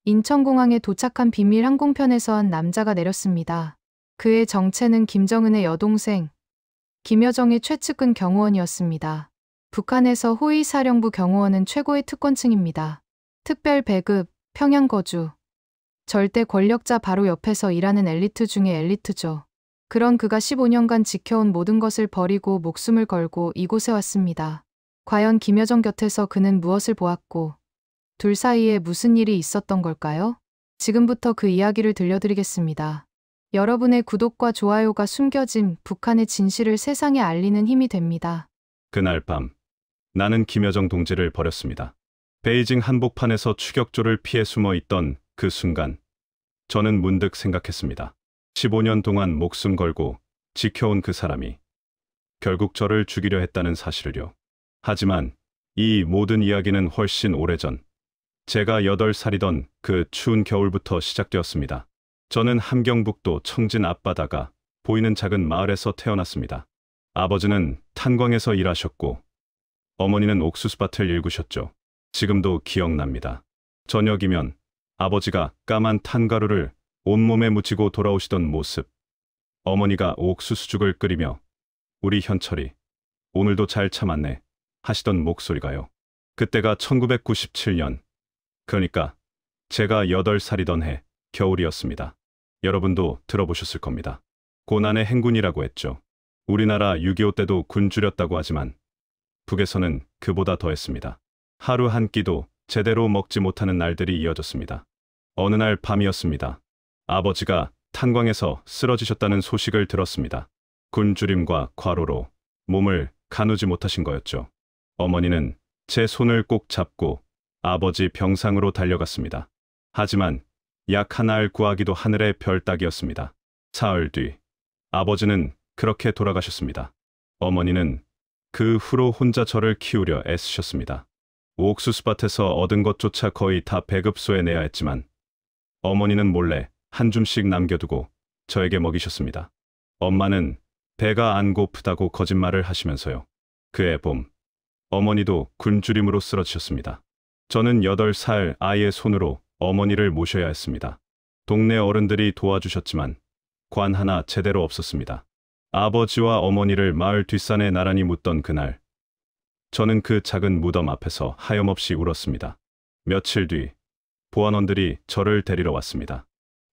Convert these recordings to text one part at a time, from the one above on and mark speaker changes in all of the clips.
Speaker 1: 인천공항에 도착한 비밀 항공편에서 한 남자가 내렸습니다. 그의 정체는 김정은의 여동생, 김여정의 최측근 경호원이었습니다. 북한에서 호위사령부 경호원은 최고의 특권층입니다. 특별 배급, 평양 거주. 절대 권력자 바로 옆에서 일하는 엘리트 중의 엘리트죠. 그런 그가 15년간 지켜온 모든 것을 버리고 목숨을 걸고 이곳에 왔습니다. 과연 김여정 곁에서 그는 무엇을 보았고 둘 사이에 무슨 일이 있었던 걸까요? 지금부터 그 이야기를 들려드리겠습니다. 여러분의 구독과 좋아요가 숨겨진 북한의 진실을 세상에 알리는 힘이 됩니다.
Speaker 2: 그날 밤, 나는 김여정 동지를 버렸습니다. 베이징 한복판에서 추격조를 피해 숨어 있던 그 순간, 저는 문득 생각했습니다. 15년 동안 목숨 걸고 지켜온 그 사람이 결국 저를 죽이려 했다는 사실을요. 하지만 이 모든 이야기는 훨씬 오래전, 제가 8살이던 그 추운 겨울부터 시작되었습니다. 저는 함경북도 청진 앞바다가 보이는 작은 마을에서 태어났습니다. 아버지는 탄광에서 일하셨고 어머니는 옥수수밭을 일구셨죠. 지금도 기억납니다. 저녁이면 아버지가 까만 탄가루를 온몸에 묻히고 돌아오시던 모습, 어머니가 옥수수죽을 끓이며 우리 현철이 오늘도 잘 참았네 하시던 목소리가요. 그때가 1997년, 그러니까 제가 8살이던 해 겨울이었습니다. 여러분도 들어보셨을 겁니다. 고난의 행군이라고 했죠. 우리나라 6.25 때도 군 줄였다고 하지만 북에서는 그보다 더했습니다. 하루 한 끼도 제대로 먹지 못하는 날들이 이어졌습니다. 어느 날 밤이었습니다. 아버지가 탄광에서 쓰러지셨다는 소식을 들었습니다. 굶주림과 과로로 몸을 가누지 못하신 거였죠. 어머니는 제 손을 꼭 잡고 아버지 병상으로 달려갔습니다. 하지만 약 한 알 구하기도 하늘의 별 따기였습니다. 사흘 뒤 아버지는 그렇게 돌아가셨습니다. 어머니는 그 후로 혼자 저를 키우려 애쓰셨습니다. 옥수수밭에서 얻은 것조차 거의 다 배급소에 내야 했지만 어머니는 몰래 한 줌씩 남겨두고 저에게 먹이셨습니다. 엄마는 배가 안 고프다고 거짓말을 하시면서요. 그해 봄, 어머니도 굶주림으로 쓰러지셨습니다. 저는 8살 아이의 손으로 어머니를 모셔야 했습니다. 동네 어른들이 도와주셨지만 관 하나 제대로 없었습니다. 아버지와 어머니를 마을 뒷산에 나란히 묻던 그날, 저는 그 작은 무덤 앞에서 하염없이 울었습니다. 며칠 뒤 보안원들이 저를 데리러 왔습니다.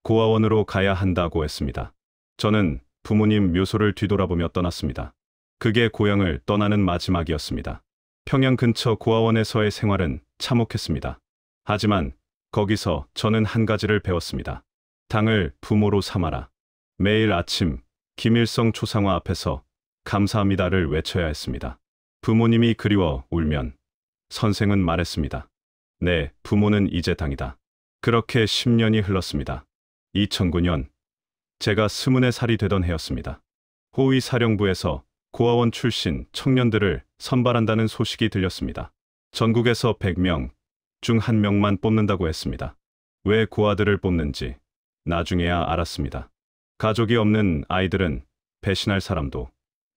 Speaker 2: 고아원으로 가야 한다고 했습니다. 저는 부모님 묘소를 뒤돌아보며 떠났습니다. 그게 고향을 떠나는 마지막이었습니다. 평양 근처 고아원에서의 생활은 참혹했습니다. 하지만 거기서 저는 한 가지를 배웠습니다. 당을 부모로 삼아라. 매일 아침 김일성 초상화 앞에서 감사합니다를 외쳐야 했습니다. 부모님이 그리워 울면 선생은 말했습니다. 네, 부모는 이제 당이다. 그렇게 10년이 흘렀습니다. 2009년, 제가 24살이 되던 해였습니다. 호위사령부에서 고아원 출신 청년들을 선발한다는 소식이 들렸습니다. 전국에서 100명 중 1명만 뽑는다고 했습니다. 왜 고아들을 뽑는지 나중에야 알았습니다. 가족이 없는 아이들은 배신할 사람도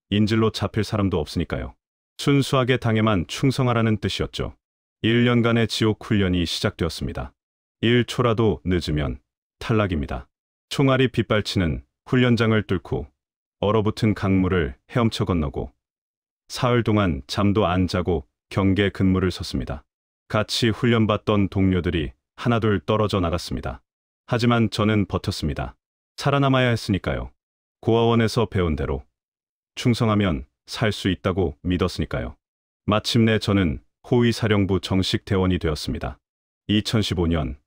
Speaker 2: 인질로 잡힐 사람도 없으니까요. 순수하게 당에만 충성하라는 뜻이었죠. 1년간의 지옥 훈련이 시작되었습니다. 1초라도 늦으면 탈락입니다. 총알이 빗발치는 훈련장을 뚫고 얼어붙은 강물을 헤엄쳐 건너고 사흘 동안 잠도 안 자고 경계 근무를 섰습니다. 같이 훈련받던 동료들이 하나둘 떨어져 나갔습니다. 하지만 저는 버텼습니다. 살아남아야 했으니까요. 고아원에서 배운 대로 충성하면 살 수 있다고 믿었으니까요. 마침내 저는 호위사령부 정식 대원이 되었습니다. 2015년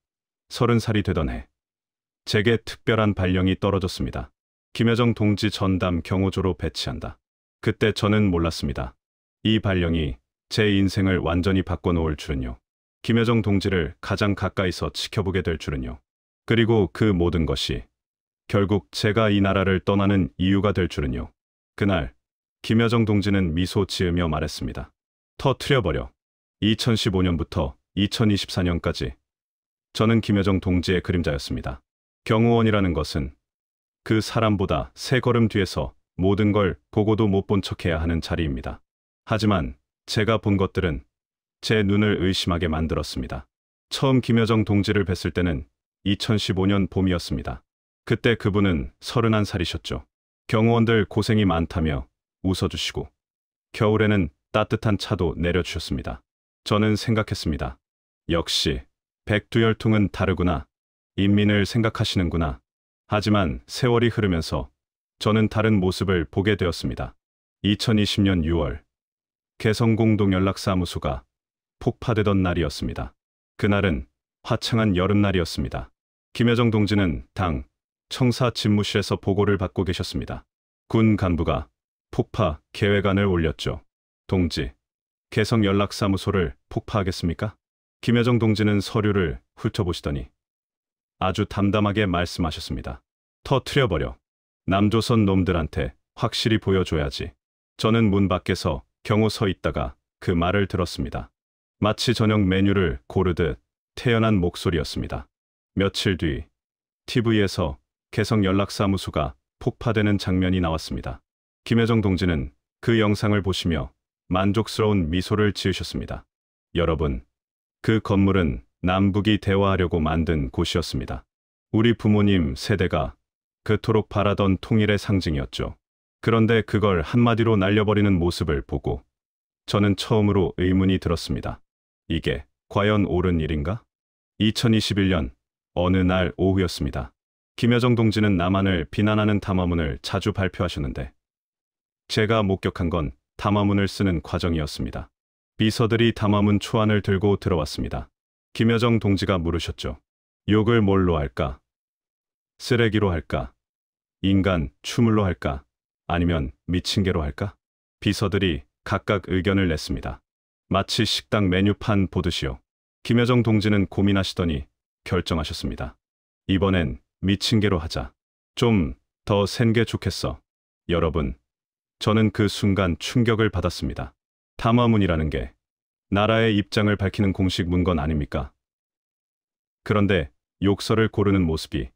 Speaker 2: 30살이 되던 해, 제게 특별한 발령이 떨어졌습니다. 김여정 동지 전담 경호조로 배치한다. 그때 저는 몰랐습니다. 이 발령이 제 인생을 완전히 바꿔놓을 줄은요. 김여정 동지를 가장 가까이서 지켜보게 될 줄은요. 그리고 그 모든 것이 결국 제가 이 나라를 떠나는 이유가 될 줄은요. 그날 김여정 동지는 미소 지으며 말했습니다. 터트려버려. 2015년부터 2024년까지 저는 김여정 동지의 그림자였습니다. 경호원이라는 것은 그 사람보다 세 걸음 뒤에서 모든 걸 보고도 못 본 척해야 하는 자리입니다. 하지만 제가 본 것들은 제 눈을 의심하게 만들었습니다. 처음 김여정 동지를 뵀을 때는 2015년 봄이었습니다. 그때 그분은 31살이셨죠. 경호원들 고생이 많다며 웃어주시고 겨울에는 따뜻한 차도 내려주셨습니다. 저는 생각했습니다. 역시 백두혈통은 다르구나. 인민을 생각하시는구나. 하지만 세월이 흐르면서 저는 다른 모습을 보게 되었습니다. 2020년 6월 개성공동연락사무소가 폭파되던 날이었습니다. 그날은 화창한 여름날이었습니다. 김여정 동지는 당 청사 집무실에서 보고를 받고 계셨습니다. 군 간부가 폭파 계획안을 올렸죠. 동지, 개성연락사무소를 폭파하겠습니까? 김여정 동지는 서류를 훑어보시더니 아주 담담하게 말씀하셨습니다. 터트려버려. 남조선 놈들한테 확실히 보여줘야지. 저는 문 밖에서 경호 서 있다가 그 말을 들었습니다. 마치 저녁 메뉴를 고르듯 태연한 목소리였습니다. 며칠 뒤 TV에서 개성연락사무소가 폭파되는 장면이 나왔습니다. 김여정 동지는 그 영상을 보시며 만족스러운 미소를 지으셨습니다. 여러분, 그 건물은 남북이 대화하려고 만든 곳이었습니다. 우리 부모님 세대가 그토록 바라던 통일의 상징이었죠. 그런데 그걸 한마디로 날려버리는 모습을 보고 저는 처음으로 의문이 들었습니다. 이게 과연 옳은 일인가? 2021년 어느 날 오후였습니다. 김여정 동지는 남한을 비난하는 담화문을 자주 발표하셨는데 제가 목격한 건 담화문을 쓰는 과정이었습니다. 비서들이 담화문 초안을 들고 들어왔습니다. 김여정 동지가 물으셨죠. 욕을 뭘로 할까? 쓰레기로 할까? 인간 추물로 할까? 아니면 미친 개로 할까? 비서들이 각각 의견을 냈습니다. 마치 식당 메뉴판 보듯이요. 김여정 동지는 고민하시더니 결정하셨습니다. 이번엔 미친 개로 하자. 좀 더 센 게 좋겠어. 여러분, 저는 그 순간 충격을 받았습니다. 담화문이라는 게 나라의 입장을 밝히는 공식 문건 아닙니까? 그런데 욕설을 고르는 모습이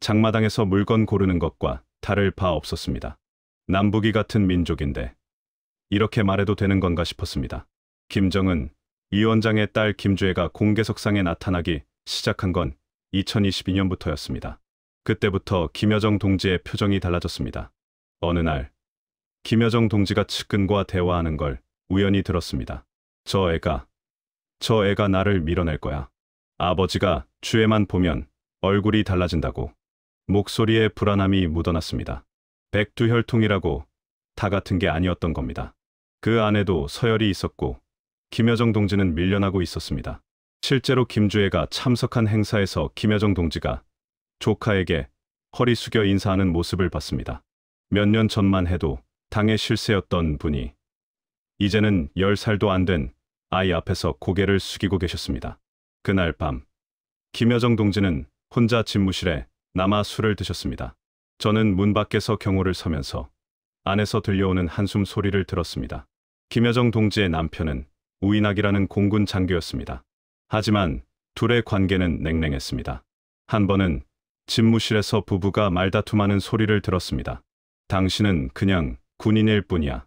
Speaker 2: 장마당에서 물건 고르는 것과 다를 바 없었습니다. 남북이 같은 민족인데 이렇게 말해도 되는 건가 싶었습니다. 김정은 위원장의 딸 김주애가 공개석상에 나타나기 시작한 건 2022년부터였습니다. 그때부터 김여정 동지의 표정이 달라졌습니다. 어느 날 김여정 동지가 측근과 대화하는 걸 우연히 들었습니다. 저 애가 나를 밀어낼 거야. 아버지가 주애만 보면 얼굴이 달라진다고. 목소리에 불안함이 묻어났습니다. 백두혈통이라고 다 같은 게 아니었던 겁니다. 그 안에도 서열이 있었고 김여정 동지는 밀려나고 있었습니다. 실제로 김주애가 참석한 행사에서 김여정 동지가 조카에게 허리 숙여 인사하는 모습을 봤습니다. 몇 년 전만 해도 당의 실세였던 분이 이제는 10살도 안 된 아이 앞에서 고개를 숙이고 계셨습니다. 그날 밤 김여정 동지는 혼자 집무실에 남아 술을 드셨습니다. 저는 문 밖에서 경호를 서면서 안에서 들려오는 한숨 소리를 들었습니다. 김여정 동지의 남편은 우인학이라는 공군 장교였습니다. 하지만 둘의 관계는 냉랭했습니다. 한 번은 집무실에서 부부가 말다툼하는 소리를 들었습니다. 당신은 그냥 군인일 뿐이야.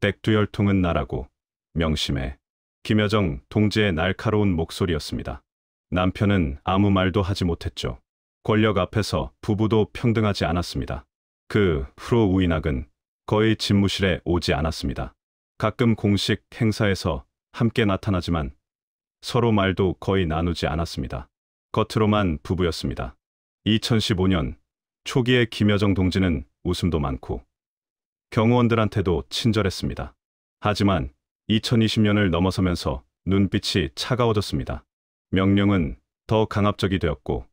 Speaker 2: 백두혈통은 나라고 명심해. 김여정 동지의 날카로운 목소리였습니다. 남편은 아무 말도 하지 못했죠. 권력 앞에서 부부도 평등하지 않았습니다. 그 후로 우인학은 거의 집무실에 오지 않았습니다. 가끔 공식 행사에서 함께 나타나지만 서로 말도 거의 나누지 않았습니다. 겉으로만 부부였습니다. 2015년 초기에 김여정 동지는 웃음도 많고 경호원들한테도 친절했습니다. 하지만 2020년을 넘어서면서 눈빛이 차가워졌습니다. 명령은 더 강압적이 되었고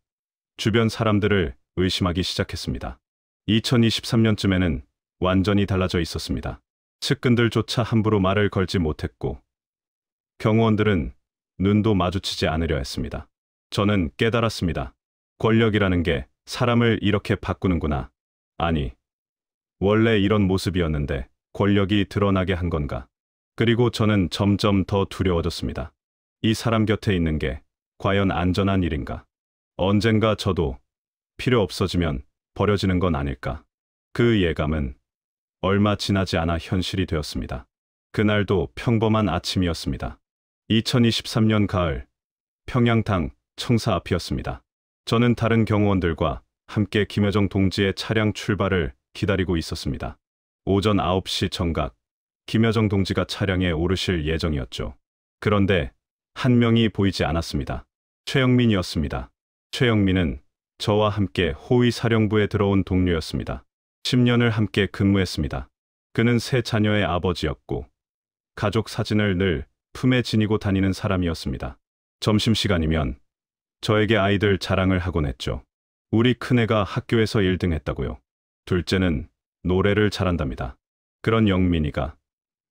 Speaker 2: 주변 사람들을 의심하기 시작했습니다. 2023년쯤에는 완전히 달라져 있었습니다. 측근들조차 함부로 말을 걸지 못했고 경호원들은 눈도 마주치지 않으려 했습니다. 저는 깨달았습니다. 권력이라는 게 사람을 이렇게 바꾸는구나. 아니, 원래 이런 모습이었는데 권력이 드러나게 한 건가. 그리고 저는 점점 더 두려워졌습니다. 이 사람 곁에 있는 게 과연 안전한 일인가? 언젠가 저도 필요 없어지면 버려지는 건 아닐까? 그 예감은 얼마 지나지 않아 현실이 되었습니다. 그날도 평범한 아침이었습니다. 2023년 가을, 평양당 청사 앞이었습니다. 저는 다른 경호원들과 함께 김여정 동지의 차량 출발을 기다리고 있었습니다. 오전 9시 정각, 김여정 동지가 차량에 오르실 예정이었죠. 그런데 한 명이 보이지 않았습니다. 최영민이었습니다. 최영민은 저와 함께 호위사령부에 들어온 동료였습니다. 10년을 함께 근무했습니다. 그는 세 자녀의 아버지였고 가족 사진을 늘 품에 지니고 다니는 사람이었습니다. 점심시간이면 저에게 아이들 자랑을 하곤 했죠. 우리 큰애가 학교에서 1등 했다고요. 둘째는 노래를 잘한답니다. 그런 영민이가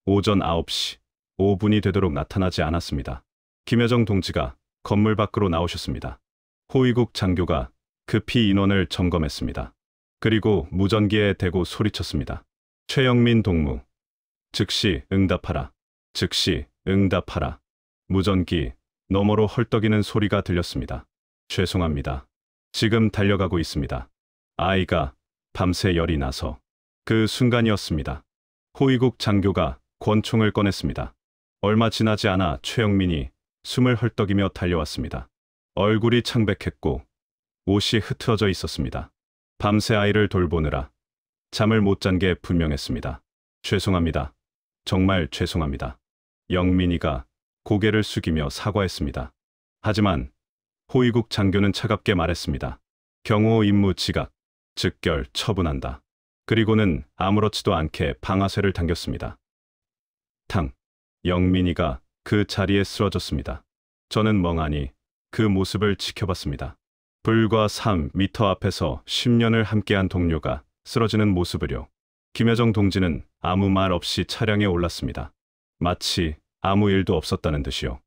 Speaker 2: 오전 9시 5분이 되도록 나타나지 않았습니다. 김여정 동지가 건물 밖으로 나오셨습니다. 호위국 장교가 급히 인원을 점검했습니다. 그리고 무전기에 대고 소리쳤습니다. 최영민 동무, 즉시 응답하라. 즉시 응답하라. 무전기 너머로 헐떡이는 소리가 들렸습니다. 죄송합니다. 지금 달려가고 있습니다. 아이가 밤새 열이 나서. 그 순간이었습니다. 호위국 장교가 권총을 꺼냈습니다. 얼마 지나지 않아 최영민이 숨을 헐떡이며 달려왔습니다. 얼굴이 창백했고 옷이 흐트러져 있었습니다. 밤새 아이를 돌보느라 잠을 못 잔 게 분명했습니다. 죄송합니다. 정말 죄송합니다. 영민이가 고개를 숙이며 사과했습니다. 하지만 호위국 장교는 차갑게 말했습니다. 경호 임무 지각, 즉결 처분한다. 그리고는 아무렇지도 않게 방아쇠를 당겼습니다. 탕. 영민이가 그 자리에 쓰러졌습니다. 저는 멍하니 그 모습을 지켜봤습니다. 불과 3m 앞에서 10년을 함께한 동료가 쓰러지는 모습을요. 김여정 동지는 아무 말 없이 차량에 올랐습니다. 마치 아무 일도 없었다는 듯이요.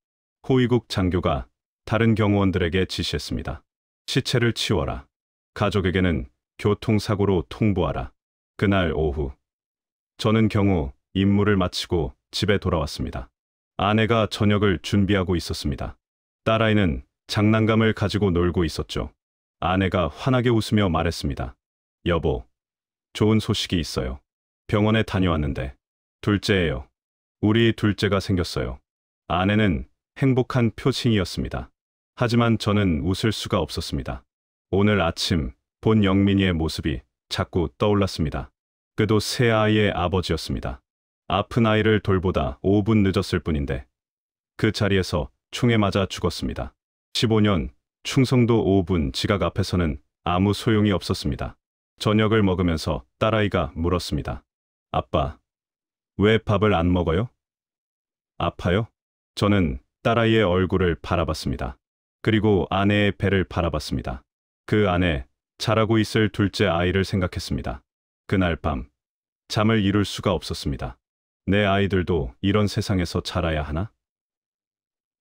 Speaker 2: 호위국 장교가 다른 경호원들에게 지시했습니다. 시체를 치워라. 가족에게는 교통사고로 통보하라. 그날 오후 저는 경호 임무를 마치고 집에 돌아왔습니다. 아내가 저녁을 준비하고 있었습니다. 딸아이는 장난감을 가지고 놀고 있었죠. 아내가 환하게 웃으며 말했습니다. 여보, 좋은 소식이 있어요. 병원에 다녀왔는데 둘째예요. 우리 둘째가 생겼어요. 아내는 행복한 표情이었습니다. 하지만 저는 웃을 수가 없었습니다. 오늘 아침 본 영민이의 모습이 자꾸 떠올랐습니다. 그도 새 아이의 아버지였습니다. 아픈 아이를 돌보다 5분 늦었을 뿐인데 그 자리에서 총에 맞아 죽었습니다. 15년 충성도 5분 지각 앞에서는 아무 소용이 없었습니다. 저녁을 먹으면서 딸아이가 물었습니다. 아빠, 왜 밥을 안 먹어요? 아파요? 저는 딸아이의 얼굴을 바라봤습니다. 그리고 아내의 배를 바라봤습니다. 그 안에 자라고 있을 둘째 아이를 생각했습니다. 그날 밤 잠을 이룰 수가 없었습니다. 내 아이들도 이런 세상에서 자라야 하나?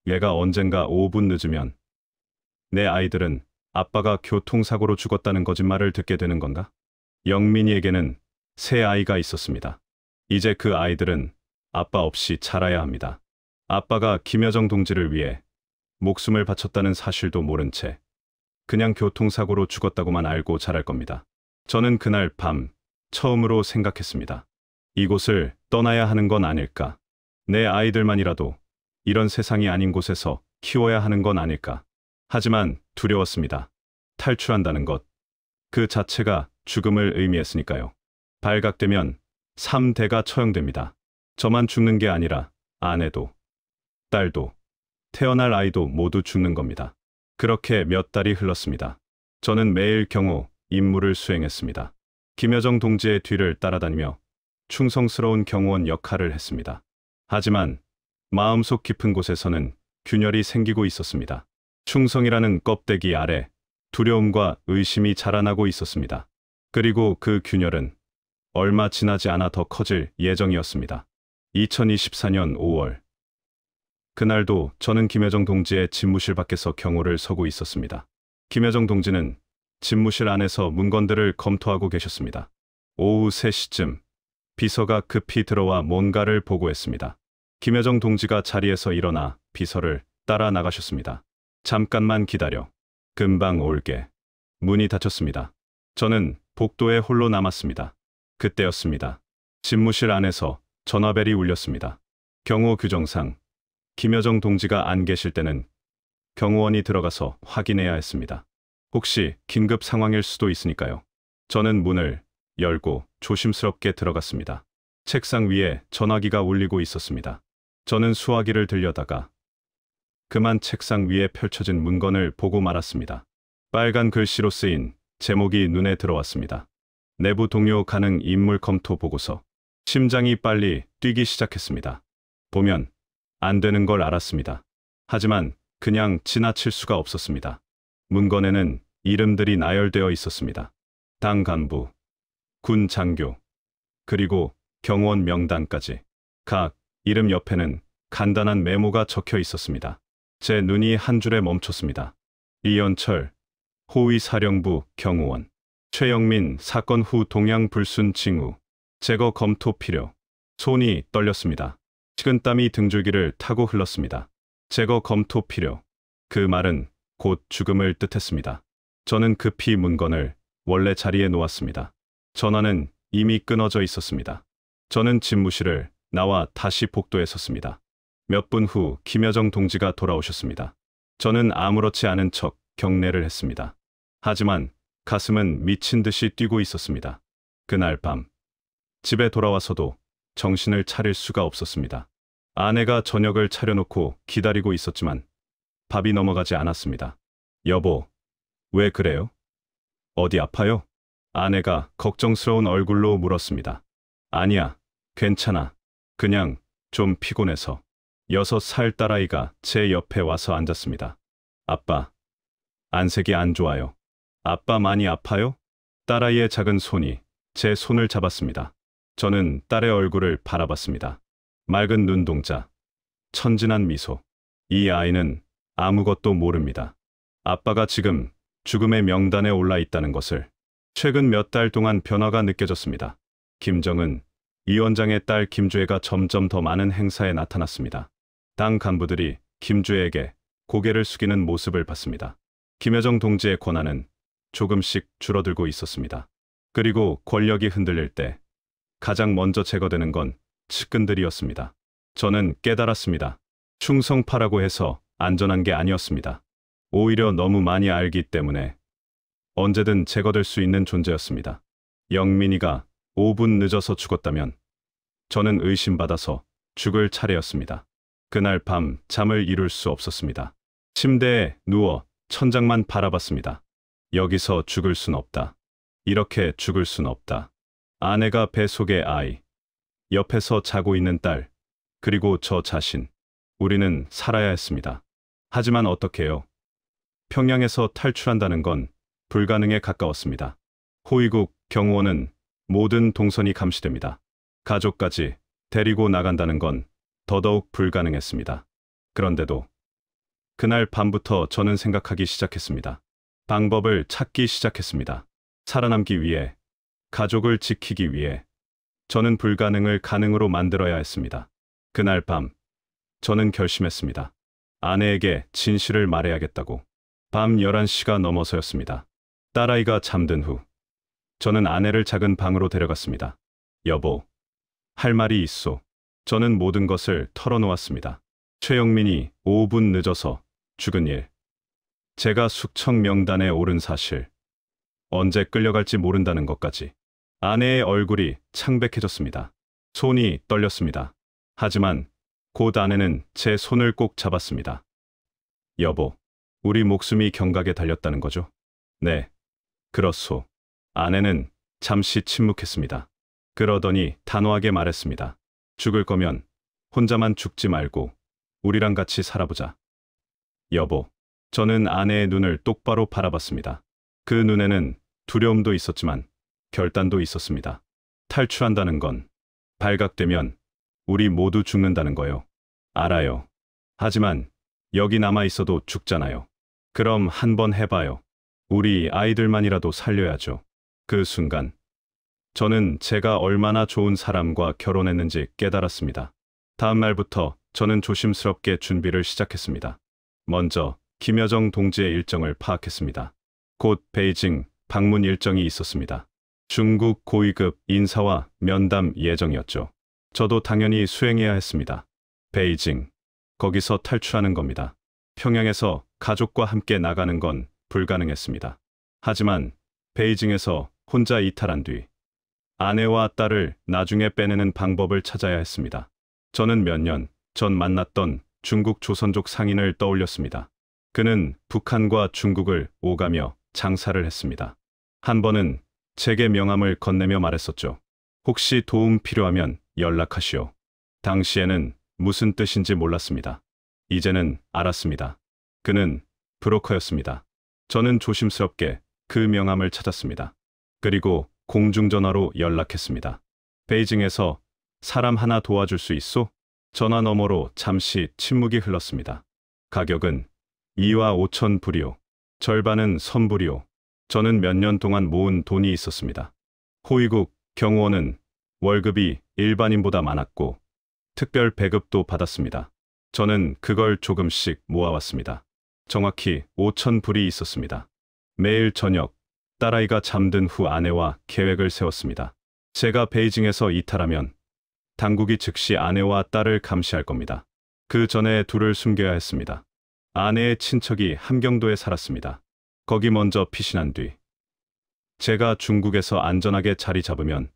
Speaker 2: 얘가 언젠가 5분 늦으면 내 아이들은 아빠가 교통사고로 죽었다는 거짓말을 듣게 되는 건가? 영민이에게는 새 아이가 있었습니다. 이제 그 아이들은 아빠 없이 자라야 합니다. 아빠가 김여정 동지를 위해 목숨을 바쳤다는 사실도 모른 채 그냥 교통사고로 죽었다고만 알고 자랄 겁니다. 저는 그날 밤 처음으로 생각했습니다. 이곳을 떠나야 하는 건 아닐까? 내 아이들만이라도 이런 세상이 아닌 곳에서 키워야 하는 건 아닐까? 하지만 두려웠습니다. 탈출한다는 것, 그 자체가 죽음을 의미했으니까요. 발각되면 3대가 처형됩니다. 저만 죽는 게 아니라 아내도, 딸도, 태어날 아이도 모두 죽는 겁니다. 그렇게 몇 달이 흘렀습니다. 저는 매일 경호 임무를 수행했습니다. 김여정 동지의 뒤를 따라다니며 충성스러운 경호원 역할을 했습니다. 하지만 마음속 깊은 곳에서는 균열이 생기고 있었습니다. 충성이라는 껍데기 아래 두려움과 의심이 자라나고 있었습니다. 그리고 그 균열은 얼마 지나지 않아 더 커질 예정이었습니다. 2024년 5월. 그날도 저는 김여정 동지의 집무실 밖에서 경호를 서고 있었습니다. 김여정 동지는 집무실 안에서 문건들을 검토하고 계셨습니다. 오후 3시쯤 비서가 급히 들어와 뭔가를 보고했습니다. 김여정 동지가 자리에서 일어나 비서를 따라 나가셨습니다. 잠깐만 기다려. 금방 올게. 문이 닫혔습니다. 저는 복도에 홀로 남았습니다. 그때였습니다. 집무실 안에서 전화벨이 울렸습니다. 경호 규정상 김여정 동지가 안 계실 때는 경호원이 들어가서 확인해야 했습니다. 혹시 긴급 상황일 수도 있으니까요. 저는 문을 열고 조심스럽게 들어갔습니다. 책상 위에 전화기가 울리고 있었습니다. 저는 수화기를 들여다가 그만 책상 위에 펼쳐진 문건을 보고 말았습니다. 빨간 글씨로 쓰인 제목이 눈에 들어왔습니다. 내부 동료 가능 인물 검토 보고서. 심장이 빨리 뛰기 시작했습니다. 보면 안 되는 걸 알았습니다. 하지만 그냥 지나칠 수가 없었습니다. 문건에는 이름들이 나열되어 있었습니다. 당 간부, 군 장교, 그리고 경호원 명단까지. 각 이름 옆에는 간단한 메모가 적혀 있었습니다. 제 눈이 한 줄에 멈췄습니다. 이연철, 호위사령부 경호원. 최영민 사건 후 동양 불순 징후. 제거 검토 필요. 손이 떨렸습니다. 식은땀이 등줄기를 타고 흘렀습니다. 제거 검토 필요. 그 말은 곧 죽음을 뜻했습니다. 저는 급히 문건을 원래 자리에 놓았습니다. 전화는 이미 끊어져 있었습니다. 저는 집무실을 나와 다시 복도에 섰습니다. 몇 분 후 김여정 동지가 돌아오셨습니다. 저는 아무렇지 않은 척 경례를 했습니다. 하지만 가슴은 미친 듯이 뛰고 있었습니다. 그날 밤 집에 돌아와서도 정신을 차릴 수가 없었습니다. 아내가 저녁을 차려놓고 기다리고 있었지만 밥이 넘어가지 않았습니다. 여보, 왜 그래요? 어디 아파요? 아내가 걱정스러운 얼굴로 물었습니다. 아니야, 괜찮아. 그냥 좀 피곤해서. 6살 딸아이가 제 옆에 와서 앉았습니다. 아빠, 안색이 안 좋아요. 아빠 많이 아파요? 딸아이의 작은 손이 제 손을 잡았습니다. 저는 딸의 얼굴을 바라봤습니다. 맑은 눈동자, 천진한 미소. 이 아이는 아무것도 모릅니다. 아빠가 지금 죽음의 명단에 올라 있다는 것을. 최근 몇 달 동안 변화가 느껴졌습니다. 김정은 위원장의 딸 김주애가 점점 더 많은 행사에 나타났습니다. 당 간부들이 김주애에게 고개를 숙이는 모습을 봤습니다. 김여정 동지의 권한은 조금씩 줄어들고 있었습니다. 그리고 권력이 흔들릴 때 가장 먼저 제거되는 건 측근들이었습니다. 저는 깨달았습니다. 충성파라고 해서 안전한 게 아니었습니다. 오히려 너무 많이 알기 때문에 언제든 제거될 수 있는 존재였습니다. 영민이가 5분 늦어서 죽었다면 저는 의심받아서 죽을 차례였습니다. 그날 밤 잠을 이룰 수 없었습니다. 침대에 누워 천장만 바라봤습니다. 여기서 죽을 순 없다. 이렇게 죽을 순 없다. 아내가 뱃속의 아이, 옆에서 자고 있는 딸, 그리고 저 자신. 우리는 살아야 했습니다. 하지만 어떡해요? 평양에서 탈출한다는 건 불가능에 가까웠습니다. 호위국 경호원은 모든 동선이 감시됩니다. 가족까지 데리고 나간다는 건 더더욱 불가능했습니다. 그런데도 그날 밤부터 저는 생각하기 시작했습니다. 방법을 찾기 시작했습니다. 살아남기 위해, 가족을 지키기 위해 저는 불가능을 가능으로 만들어야 했습니다. 그날 밤 저는 결심했습니다. 아내에게 진실을 말해야겠다고. 밤 11시가 넘어서였습니다. 딸아이가 잠든 후 저는 아내를 작은 방으로 데려갔습니다. 여보, 할 말이 있소. 저는 모든 것을 털어놓았습니다. 최영민이 5분 늦어서 죽은 일, 제가 숙청 명단에 오른 사실, 언제 끌려갈지 모른다는 것까지. 아내의 얼굴이 창백해졌습니다. 손이 떨렸습니다. 하지만 곧 아내는 제 손을 꼭 잡았습니다. 여보, 우리 목숨이 경각에 달렸다는 거죠? 네, 그렇소. 아내는 잠시 침묵했습니다. 그러더니 단호하게 말했습니다. 죽을 거면 혼자만 죽지 말고 우리랑 같이 살아보자. 여보, 저는 아내의 눈을 똑바로 바라봤습니다. 그 눈에는 두려움도 있었지만 결단도 있었습니다. 탈출한다는 건 발각되면 우리 모두 죽는다는 거요. 알아요. 하지만 여기 남아 있어도 죽잖아요. 그럼 한번 해봐요. 우리 아이들만이라도 살려야죠. 그 순간 저는 제가 얼마나 좋은 사람과 결혼했는지 깨달았습니다. 다음 날부터 저는 조심스럽게 준비를 시작했습니다. 먼저 김여정 동지의 일정을 파악했습니다. 곧 베이징 방문 일정이 있었습니다. 중국 고위급 인사와 면담 예정이었죠. 저도 당연히 수행해야 했습니다. 베이징, 거기서 탈출하는 겁니다. 평양에서 가족과 함께 나가는 건 불가능했습니다. 하지만 베이징에서 혼자 이탈한 뒤 아내와 딸을 나중에 빼내는 방법을 찾아야 했습니다. 저는 몇 년 전 만났던 중국 조선족 상인을 떠올렸습니다. 그는 북한과 중국을 오가며 장사를 했습니다. 한 번은 제게 명함을 건네며 말했었죠. 혹시 도움 필요하면 연락하시오. 당시에는 무슨 뜻인지 몰랐습니다. 이제는 알았습니다. 그는 브로커였습니다. 저는 조심스럽게 그 명함을 찾았습니다. 그리고 공중전화로 연락했습니다. 베이징에서 사람 하나 도와줄 수 있소? 전화 너머로 잠시 침묵이 흘렀습니다. 가격은 2와 5천 불이요. 절반은 선불이요. 저는 몇 년 동안 모은 돈이 있었습니다. 호위국 경호원은 월급이 일반인보다 많았고 특별 배급도 받았습니다. 저는 그걸 조금씩 모아왔습니다. 정확히 5천 불이 있었습니다. 매일 저녁 딸아이가 잠든 후 아내와 계획을 세웠습니다. 제가 베이징에서 이탈하면 당국이 즉시 아내와 딸을 감시할 겁니다. 그 전에 둘을 숨겨야 했습니다. 아내의 친척이 함경도에 살았습니다. 거기 먼저 피신한 뒤 제가 중국에서 안전하게 자리 잡으면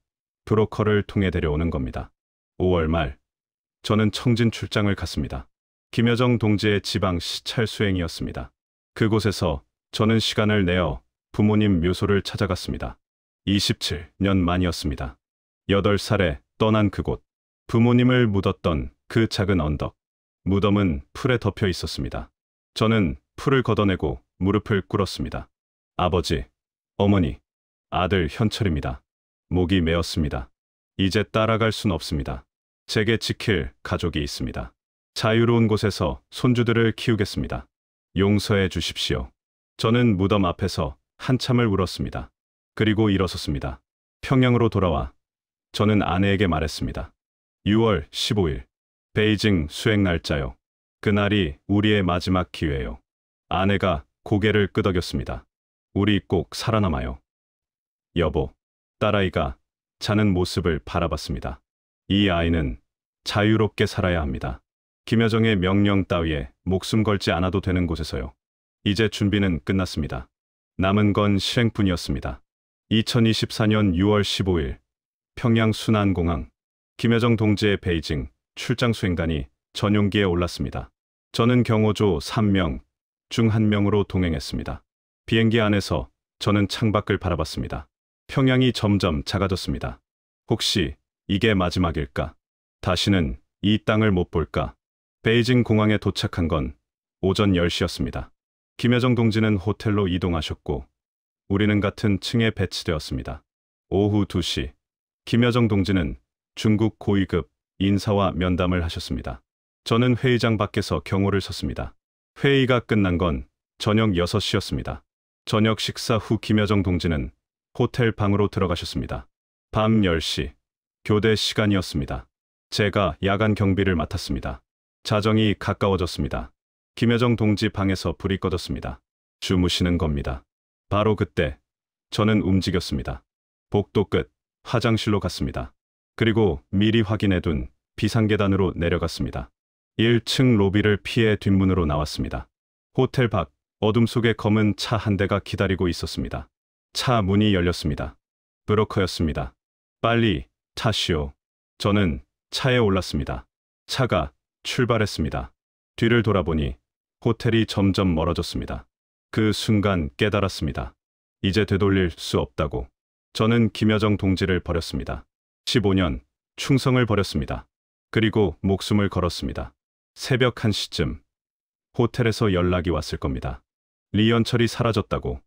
Speaker 2: 브로커를 통해 데려오는 겁니다. 5월 말 저는 청진 출장을 갔습니다. 김여정 동지의 지방 시찰 수행이었습니다. 그곳에서 저는 시간을 내어 부모님 묘소를 찾아갔습니다. 27년 만이었습니다. 8살에 떠난 그곳, 부모님을 묻었던 그 작은 언덕, 무덤은 풀에 덮여 있었습니다. 저는 풀을 걷어내고 무릎을 꿇었습니다. 아버지, 어머니, 아들 현철입니다. 목이 메었습니다. 이제 따라갈 순 없습니다. 제게 지킬 가족이 있습니다. 자유로운 곳에서 손주들을 키우겠습니다. 용서해 주십시오. 저는 무덤 앞에서 한참을 울었습니다. 그리고 일어섰습니다. 평양으로 돌아와 저는 아내에게 말했습니다. 6월 15일 베이징 수행 날짜요. 그날이 우리의 마지막 기회요. 아내가 고개를 끄덕였습니다. 우리 꼭 살아남아요. 여보, 딸아이가 자는 모습을 바라봤습니다. 이 아이는 자유롭게 살아야 합니다. 김여정의 명령 따위에 목숨 걸지 않아도 되는 곳에서요. 이제 준비는 끝났습니다. 남은 건 실행뿐이었습니다. 2024년 6월 15일 평양 순안공항 김여정 동지의 베이징 출장 수행단이 전용기에 올랐습니다. 저는 경호조 3명 중 1명으로 동행했습니다. 비행기 안에서 저는 창밖을 바라봤습니다. 평양이 점점 작아졌습니다. 혹시 이게 마지막일까? 다시는 이 땅을 못 볼까? 베이징 공항에 도착한 건 오전 10시였습니다. 김여정 동지는 호텔로 이동하셨고 우리는 같은 층에 배치되었습니다. 오후 2시 김여정 동지는 중국 고위급 인사와 면담을 하셨습니다. 저는 회의장 밖에서 경호를 섰습니다. 회의가 끝난 건 저녁 6시였습니다. 저녁 식사 후 김여정 동지는 호텔 방으로 들어가셨습니다. 밤 10시 교대 시간이었습니다. 제가 야간 경비를 맡았습니다. 자정이 가까워졌습니다. 김여정 동지 방에서 불이 꺼졌습니다. 주무시는 겁니다. 바로 그때 저는 움직였습니다. 복도 끝 화장실로 갔습니다. 그리고 미리 확인해둔 비상계단으로 내려갔습니다. 1층 로비를 피해 뒷문으로 나왔습니다. 호텔 밖 어둠 속에 검은 차 한 대가 기다리고 있었습니다. 차 문이 열렸습니다. 브로커였습니다. 빨리 타시오. 저는 차에 올랐습니다. 차가 출발했습니다. 뒤를 돌아보니 호텔이 점점 멀어졌습니다. 그 순간 깨달았습니다. 이제 되돌릴 수 없다고. 저는 김여정 동지를 버렸습니다. 15년 충성을 버렸습니다. 그리고 목숨을 걸었습니다. 새벽 1시쯤 호텔에서 연락이 왔을 겁니다. 리현철이 사라졌다고.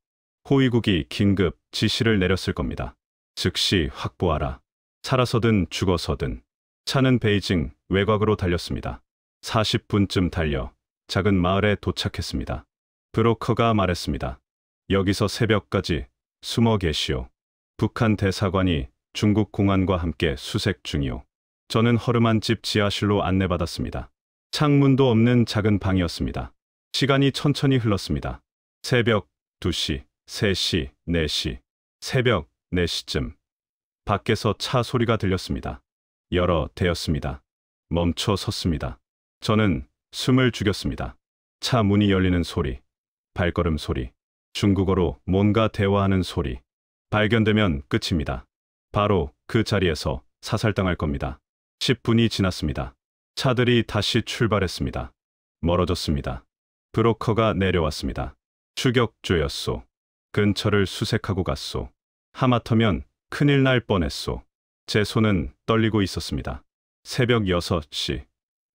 Speaker 2: 호위국이 긴급 지시를 내렸을 겁니다. 즉시 확보하라. 살아서든 죽어서든. 차는 베이징 외곽으로 달렸습니다. 40분쯤 달려 작은 마을에 도착했습니다. 브로커가 말했습니다. 여기서 새벽까지 숨어 계시오. 북한 대사관이 중국 공안과 함께 수색 중이오. 저는 허름한 집 지하실로 안내받았습니다. 창문도 없는 작은 방이었습니다. 시간이 천천히 흘렀습니다. 새벽 2시, 3시, 4시, 새벽 4시쯤 밖에서 차 소리가 들렸습니다. 열어 대었습니다. 멈춰 섰습니다. 저는 숨을 죽였습니다. 차 문이 열리는 소리, 발걸음 소리, 중국어로 뭔가 대화하는 소리. 발견되면 끝입니다. 바로 그 자리에서 사살당할 겁니다. 10분이 지났습니다. 차들이 다시 출발했습니다. 멀어졌습니다. 브로커가 내려왔습니다. 추격조였소. 근처를 수색하고 갔소. 하마터면 큰일 날 뻔했소. 제 손은 떨리고 있었습니다. 새벽 6시.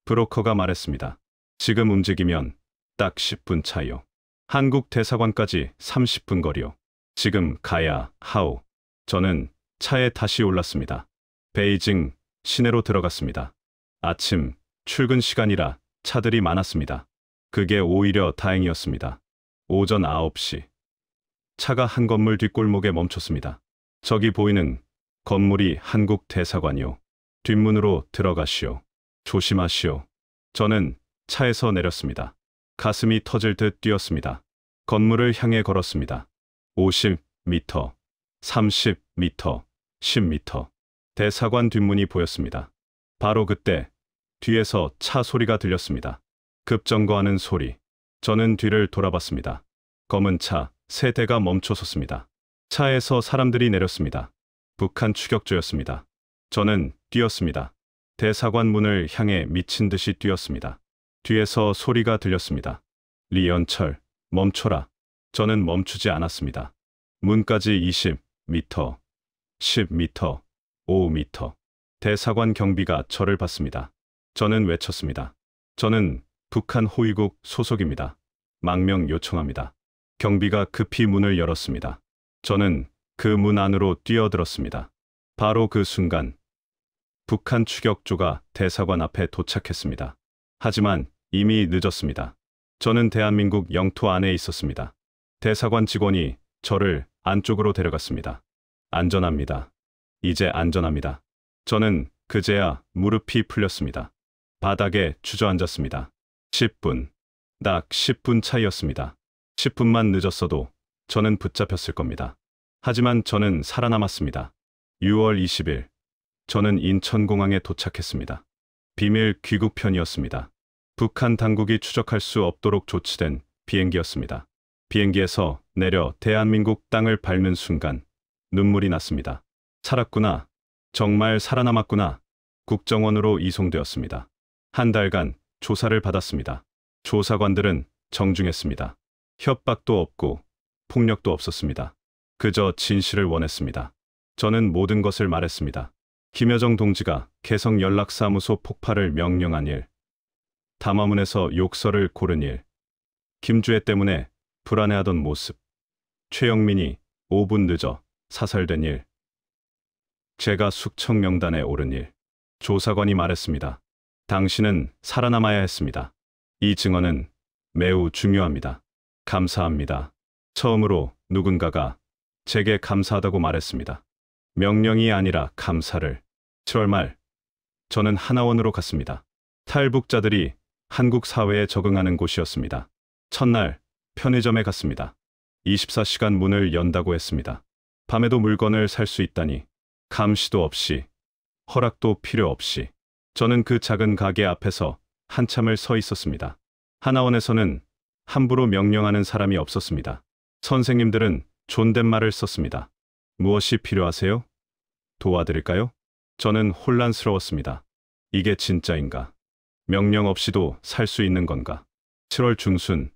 Speaker 2: 브로커가 말했습니다. 지금 움직이면 딱 10분 차요. 한국 대사관까지 30분 거리요. 지금 가야 하오. 저는 차에 다시 올랐습니다. 베이징 시내로 들어갔습니다. 아침 출근 시간이라 차들이 많았습니다. 그게 오히려 다행이었습니다. 오전 9시. 차가 한 건물 뒷골목에 멈췄습니다. 저기 보이는 건물이 한국 대사관이요. 뒷문으로 들어가시오. 조심하시오. 저는 차에서 내렸습니다. 가슴이 터질 듯 뛰었습니다. 건물을 향해 걸었습니다. 50m, 30m, 10m. 대사관 뒷문이 보였습니다. 바로 그때 뒤에서 차 소리가 들렸습니다. 급정거하는 소리. 저는 뒤를 돌아봤습니다. 검은 차 세 대가 멈춰 섰습니다. 차에서 사람들이 내렸습니다. 북한 추격조였습니다. 저는 뛰었습니다. 대사관 문을 향해 미친 듯이 뛰었습니다. 뒤에서 소리가 들렸습니다. 리연철, 멈춰라. 저는 멈추지 않았습니다. 문까지 20m, 10m, 5m. 대사관 경비가 저를 봤습니다. 저는 외쳤습니다. 저는 북한 호위국 소속입니다. 망명 요청합니다. 경비가 급히 문을 열었습니다. 저는 그 문 안으로 뛰어들었습니다. 바로 그 순간 북한 추격조가 대사관 앞에 도착했습니다. 하지만 이미 늦었습니다. 저는 대한민국 영토 안에 있었습니다. 대사관 직원이 저를 안쪽으로 데려갔습니다. 안전합니다. 이제 안전합니다. 저는 그제야 무릎이 풀렸습니다. 바닥에 주저앉았습니다. 10분. 딱 10분 차이였습니다. 10분만 늦었어도 저는 붙잡혔을 겁니다. 하지만 저는 살아남았습니다. 6월 20일. 저는 인천공항에 도착했습니다. 비밀 귀국편이었습니다. 북한 당국이 추적할 수 없도록 조치된 비행기였습니다. 비행기에서 내려 대한민국 땅을 밟는 순간 눈물이 났습니다. 살았구나. 정말 살아남았구나. 국정원으로 이송되었습니다. 한 달간 조사를 받았습니다. 조사관들은 정중했습니다. 협박도 없고 폭력도 없었습니다. 그저 진실을 원했습니다. 저는 모든 것을 말했습니다. 김여정 동지가 개성 연락사무소 폭파를 명령한 일, 담화문에서 욕설을 고른 일, 김주애 때문에 불안해하던 모습, 최영민이 5분 늦어 사살된 일, 제가 숙청 명단에 오른 일. 조사관이 말했습니다. 당신은 살아남아야 했습니다. 이 증언은 매우 중요합니다. 감사합니다. 처음으로 누군가가 제게 감사하다고 말했습니다. 명령이 아니라 감사를. 7월 말, 저는 하나원으로 갔습니다. 탈북자들이 한국 사회에 적응하는 곳이었습니다. 첫날, 편의점에 갔습니다. 24시간 문을 연다고 했습니다. 밤에도 물건을 살 수 있다니, 감시도 없이, 허락도 필요 없이. 저는 그 작은 가게 앞에서 한참을 서 있었습니다. 하나원에서는 함부로 명령하는 사람이 없었습니다. 선생님들은 존댓말을 썼습니다. 무엇이 필요하세요? 도와드릴까요? 저는 혼란스러웠습니다. 이게 진짜인가? 명령 없이도 살 수 있는 건가? 7월 중순,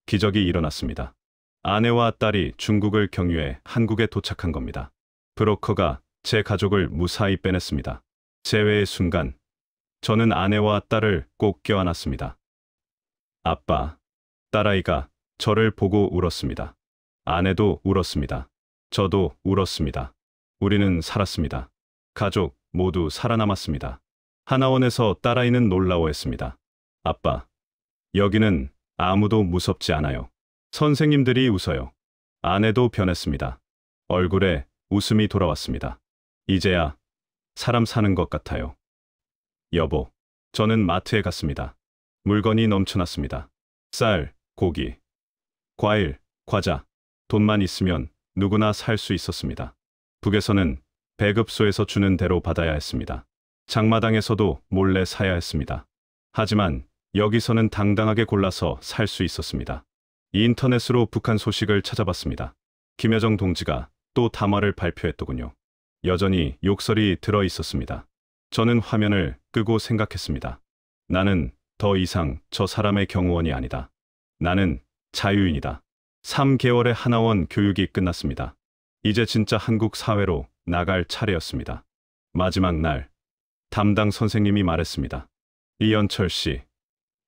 Speaker 2: 기적이 일어났습니다. 아내와 딸이 중국을 경유해 한국에 도착한 겁니다. 브로커가 제 가족을 무사히 빼냈습니다. 재회의 순간, 저는 아내와 딸을 꼭 껴안았습니다. 아빠, 딸아이가 저를 보고 울었습니다. 아내도 울었습니다. 저도 울었습니다. 우리는 살았습니다. 가족 모두 살아남았습니다. 하나원에서 딸아이는 놀라워했습니다. 아빠, 여기는 아무도 무섭지 않아요. 선생님들이 웃어요. 아내도 변했습니다. 얼굴에 웃음이 돌아왔습니다. 이제야 사람 사는 것 같아요. 여보, 저는 마트에 갔습니다. 물건이 넘쳐났습니다. 쌀, 고기, 과일, 과자. 돈만 있으면 누구나 살 수 있었습니다. 북에서는 배급소에서 주는 대로 받아야 했습니다. 장마당에서도 몰래 사야 했습니다. 하지만 여기서는 당당하게 골라서 살 수 있었습니다. 인터넷으로 북한 소식을 찾아봤습니다. 김여정 동지가 또 담화를 발표했더군요. 여전히 욕설이 들어 있었습니다. 저는 화면을 끄고 생각했습니다. 나는 더 이상 저 사람의 경호원이 아니다. 나는 자유인이다. 3개월의 하나원 교육이 끝났습니다. 이제 진짜 한국 사회로 나갈 차례였습니다. 마지막 날, 담당 선생님이 말했습니다. 이연철 씨,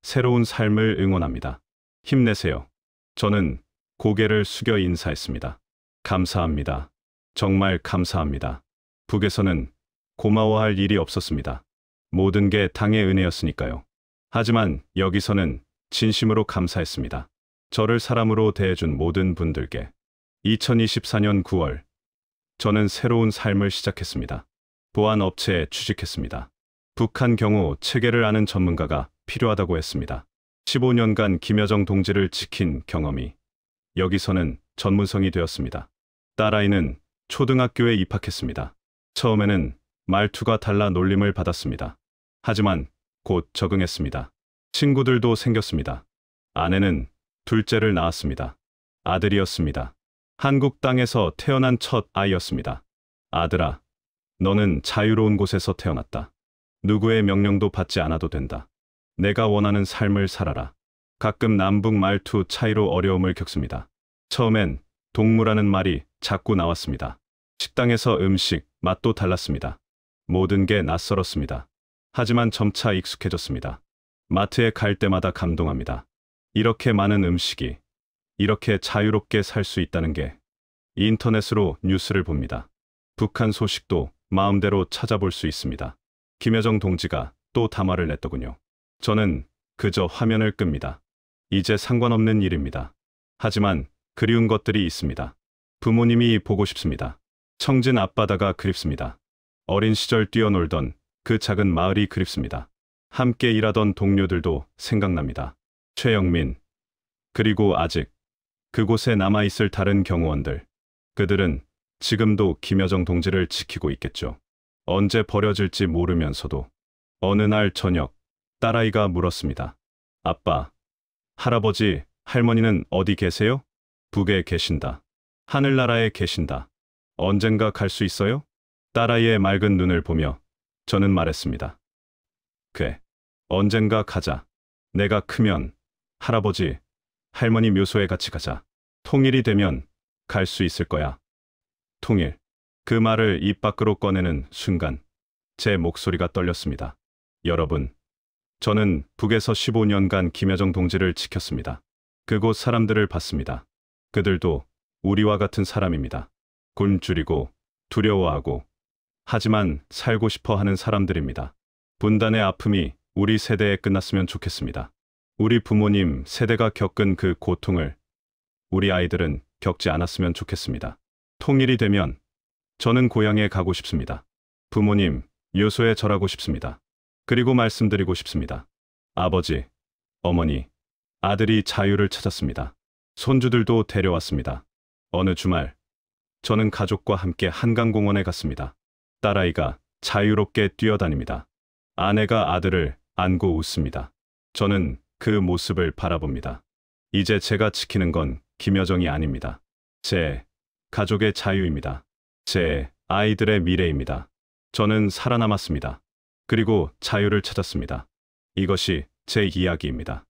Speaker 2: 새로운 삶을 응원합니다. 힘내세요. 저는 고개를 숙여 인사했습니다. 감사합니다. 정말 감사합니다. 북에서는 고마워할 일이 없었습니다. 모든 게 당의 은혜였으니까요. 하지만 여기서는 진심으로 감사했습니다. 저를 사람으로 대해준 모든 분들께. 2024년 9월, 저는 새로운 삶을 시작했습니다. 보안 업체에 취직했습니다. 북한 경호 체계를 아는 전문가가 필요하다고 했습니다. 15년간 김여정 동지를 지킨 경험이 여기서는 전문성이 되었습니다. 딸아이는 초등학교에 입학했습니다. 처음에는 말투가 달라 놀림을 받았습니다. 하지만 곧 적응했습니다. 친구들도 생겼습니다. 아내는 둘째를 낳았습니다. 아들이었습니다. 한국 땅에서 태어난 첫 아이였습니다. 아들아, 너는 자유로운 곳에서 태어났다. 누구의 명령도 받지 않아도 된다. 내가 원하는 삶을 살아라. 가끔 남북 말투 차이로 어려움을 겪습니다. 처음엔 동무라는 말이 자꾸 나왔습니다. 식당에서 음식, 맛도 달랐습니다. 모든 게 낯설었습니다. 하지만 점차 익숙해졌습니다. 마트에 갈 때마다 감동합니다. 이렇게 많은 음식이, 이렇게 자유롭게 살 수 있다는 게. 인터넷으로 뉴스를 봅니다. 북한 소식도 마음대로 찾아볼 수 있습니다. 김여정 동지가 또 담화를 냈더군요. 저는 그저 화면을 끕니다. 이제 상관없는 일입니다. 하지만 그리운 것들이 있습니다. 부모님이 보고 싶습니다. 청진 앞바다가 그립습니다. 어린 시절 뛰어놀던 그 작은 마을이 그립습니다. 함께 일하던 동료들도 생각납니다. 최영민, 그리고 아직 그곳에 남아있을 다른 경호원들. 그들은 지금도 김여정 동지를 지키고 있겠죠. 언제 버려질지 모르면서도. 어느 날 저녁, 딸아이가 물었습니다. 아빠, 할아버지, 할머니는 어디 계세요? 북에 계신다. 하늘나라에 계신다. 언젠가 갈 수 있어요? 딸아이의 맑은 눈을 보며 저는 말했습니다. 그래, 언젠가 가자. 내가 크면 할아버지, 할머니 묘소에 같이 가자. 통일이 되면 갈 수 있을 거야. 통일. 그 말을 입 밖으로 꺼내는 순간 제 목소리가 떨렸습니다. 여러분, 저는 북에서 15년간 김여정 동지를 지켰습니다. 그곳 사람들을 봤습니다. 그들도 우리와 같은 사람입니다. 굶주리고 두려워하고 하지만 살고 싶어 하는 사람들입니다. 분단의 아픔이 우리 세대에 끝났으면 좋겠습니다. 우리 부모님 세대가 겪은 그 고통을 우리 아이들은 겪지 않았으면 좋겠습니다. 통일이 되면 저는 고향에 가고 싶습니다. 부모님 묘소에 절하고 싶습니다. 그리고 말씀드리고 싶습니다. 아버지, 어머니, 아들이 자유를 찾았습니다. 손주들도 데려왔습니다. 어느 주말, 저는 가족과 함께 한강공원에 갔습니다. 딸아이가 자유롭게 뛰어다닙니다. 아내가 아들을 안고 웃습니다. 저는 그 모습을 바라봅니다. 이제 제가 지키는 건 김여정이 아닙니다. 제 가족의 자유입니다. 제 아이들의 미래입니다. 저는 살아남았습니다. 그리고 자유를 찾았습니다. 이것이 제 이야기입니다.